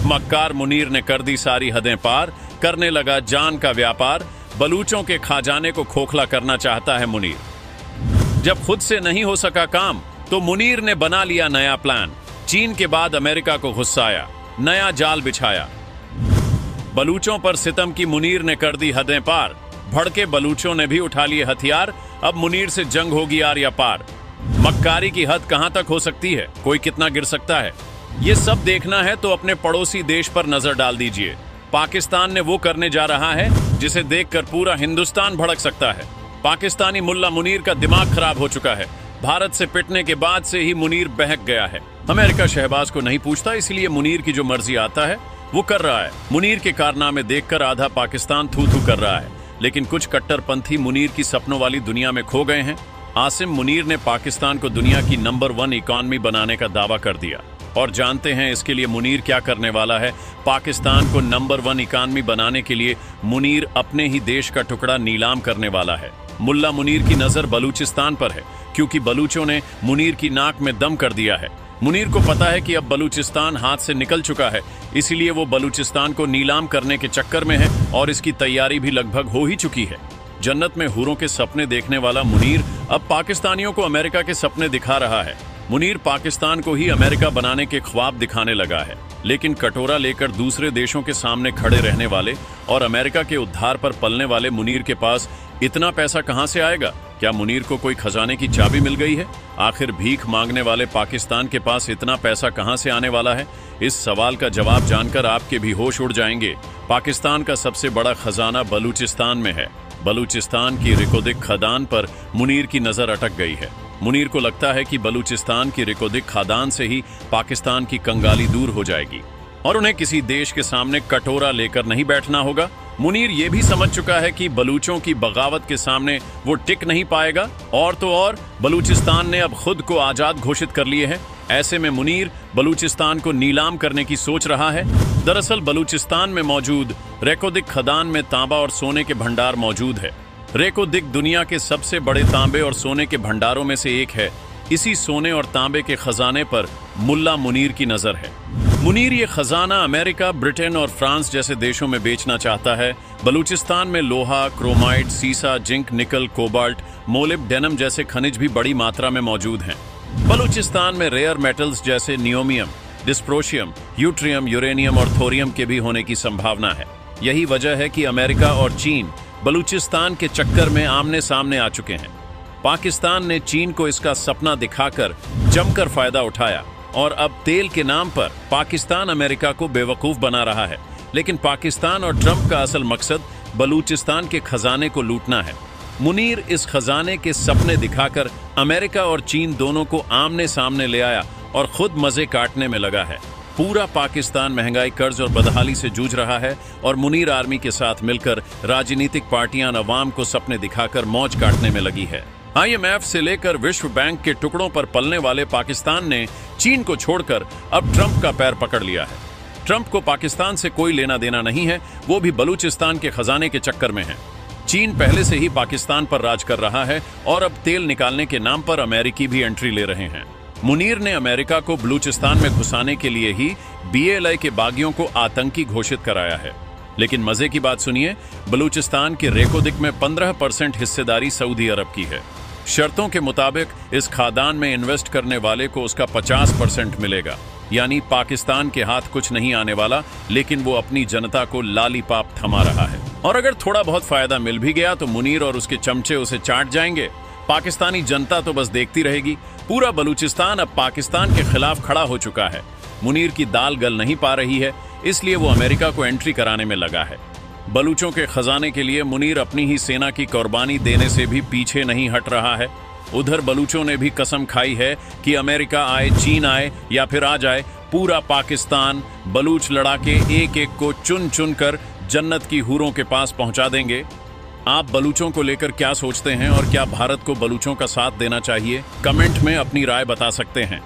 मक्कार मुनीर ने कर दी सारी हदें पार, करने लगा जान का व्यापार। बलूचों के खजाने को खोखला करना चाहता है मुनीर। जब खुद से नहीं हो सका काम तो मुनीर ने बना लिया नया प्लान। चीन के बाद अमेरिका को गुस्साया, नया जाल बिछाया। बलूचों पर सितम की मुनीर ने कर दी हदें पार। भड़के बलूचों ने भी उठा लिए हथियार, अब मुनीर से जंग होगी आर या पार। मक्कारी की हद कहां तक हो सकती है, कोई कितना गिर सकता है, ये सब देखना है तो अपने पड़ोसी देश पर नजर डाल दीजिए। पाकिस्तान ने वो करने जा रहा है जिसे देखकर पूरा हिंदुस्तान भड़क सकता है। पाकिस्तानी मुल्ला मुनीर का दिमाग खराब हो चुका है। भारत से पिटने के बाद से ही मुनीर बहक गया है। अमेरिका शहबाज को नहीं पूछता, इसलिए मुनीर की जो मर्जी आता है वो कर रहा है। मुनीर के कारनामे देखकर आधा पाकिस्तान थू थू कर रहा है, लेकिन कुछ कट्टरपंथी मुनीर की सपनों वाली दुनिया में खो गए हैं। आसिम मुनीर ने पाकिस्तान को दुनिया की नंबर 1 इकॉनमी बनाने का दावा कर दिया, और जानते हैं इसके लिए मुनीर क्या करने वाला है। पाकिस्तान को नंबर 1 इकॉनमी बनाने के लिए मुनीर अपने ही देश का टुकड़ा नीलाम करने वाला है। मुल्ला मुनीर की नजर बलूचिस्तान पर है, क्योंकि बलूचों ने मुनीर की नाक में दम कर दिया है। मुनीर को पता है कि अब बलूचिस्तान हाथ से निकल चुका है, इसीलिए वो बलूचिस्तान को नीलाम करने के चक्कर में है, और इसकी तैयारी भी लगभग हो ही चुकी है। जन्नत में हूरों के सपने देखने वाला मुनीर अब पाकिस्तानियों को अमेरिका के सपने दिखा रहा है। मुनीर पाकिस्तान को ही अमेरिका बनाने के ख्वाब दिखाने लगा है, लेकिन कटोरा लेकर दूसरे देशों के सामने खड़े रहने वाले और अमेरिका के उद्धार पर पलने वाले मुनीर के पास इतना पैसा कहां से आएगा? क्या मुनीर को कोई खजाने की चाबी मिल गई है? आखिर भीख मांगने वाले पाकिस्तान के पास इतना पैसा कहां से आने वाला है? इस सवाल का जवाब जानकर आपके भी होश उड़ जाएंगे। पाकिस्तान का सबसे बड़ा खजाना बलूचिस्तान में है। बलूचिस्तान की रिकोदिक खदान पर मुनीर की नजर अटक गई है। मुनीर को लगता है कि बलूचिस्तान की रिकोदिक खदान से ही पाकिस्तान की कंगाली दूर हो जाएगी और उन्हें किसी देश के सामने कटोरा लेकर नहीं बैठना होगा। मुनीर ये भी समझ चुका है कि बलूचों की बगावत के सामने वो टिक नहीं पाएगा, और तो और बलूचिस्तान ने अब खुद को आजाद घोषित कर लिए है। ऐसे में मुनीर बलूचिस्तान को नीलाम करने की सोच रहा है। दरअसल बलूचिस्तान में मौजूद रेकोदिक खदान में तांबा और सोने के भंडार मौजूद है। रेकोदिक दुनिया के सबसे बड़े तांबे और सोने के भंडारों में से एक है। इसी सोने और तांबे के खजाने पर मुल्ला मुनीर की नजर है। मुनीर ये खजाना अमेरिका, ब्रिटेन और फ्रांस जैसे देशों में बेचना चाहता है। बलूचिस्तान में लोहा, क्रोमाइट, सीसा, जिंक, निकल, कोबाल्ट, मोलिब्डेनम जैसे खनिज भी बड़ी मात्रा में मौजूद हैं। बलूचिस्तान में रेयर मेटल्स जैसे नियोमियम, डिस्प्रोशियम, यूट्रियम, यूरेनियम और थोरियम के भी होने की संभावना है। यही वजह है कि अमेरिका और चीन बलूचिस्तान के चक्कर में आमने सामने आ चुके हैं। पाकिस्तान ने चीन को इसका सपना दिखाकर जमकर फायदा उठाया, और अब तेल के नाम पर पाकिस्तान अमेरिका को बेवकूफ बना रहा है। लेकिन पाकिस्तान और ट्रंप का असल मकसद बलूचिस्तान के खजाने को लूटना है। मुनीर इस खजाने के सपने दिखाकर अमेरिका और चीन दोनों को आमने सामने ले आया और खुद मजे काटने में लगा है। पूरा पाकिस्तान महंगाई, कर्ज और बदहाली से जूझ रहा है, और मुनीर आर्मी के साथ मिलकर राजनीतिक पार्टियां अवाम को सपने दिखाकर मौज काटने में लगी है। IMF से लेकर विश्व बैंक के टुकड़ों पर पलने वाले पाकिस्तान ने चीन को छोड़कर अब ट्रंप का पैर पकड़ लिया है। ट्रंप को पाकिस्तान से कोई लेना देना नहीं है, वो भी बलूचिस्तान के खजाने के चक्कर में है। चीन पहले से ही पाकिस्तान पर राज कर रहा है, और अब तेल निकालने के नाम पर अमेरिकी भी एंट्री ले रहे हैं। मुनीर ने अमेरिका को बलूचिस्तान में घुसाने के लिए ही BLI के बागियों को आतंकी घोषित कराया है। लेकिन मजे की बात सुनिए, बलूचिस्तान के रेकोदिक में 15% हिस्सेदारी सऊदी अरब की है। शर्तों के मुताबिक इस खादान में इन्वेस्ट करने वाले को उसका 50% मिलेगा, यानी पाकिस्तान के हाथ कुछ नहीं आने वाला, लेकिन वो अपनी जनता को लालीपाप थमा रहा है। और अगर थोड़ा बहुत फायदा मिल भी गया तो मुनीर और उसके चमचे उसे चाट जाएंगे। पाकिस्तानी जनता तो बस देखती रहेगी। पूरा बलूचिस्तान अब पाकिस्तान के खिलाफ खड़ा हो चुका है। मुनीर की दाल गल नहीं पा रही है, इसलिए वो अमेरिका को एंट्री कराने में लगा है। बलूचों के खजाने के लिए मुनीर अपनी ही सेना की कुर्बानी देने से भी पीछे नहीं हट रहा है। उधर बलूचों ने भी कसम खाई है कि अमेरिका आए, चीन आए या फिर आ जाए, पूरा पाकिस्तान बलूच लड़ाके एक एक को चुन चुन कर जन्नत की हूरों के पास पहुंचा देंगे। आप बलूचों को लेकर क्या सोचते हैं, और क्या भारत को बलूचों का साथ देना चाहिए? कमेंट में अपनी राय बता सकते हैं।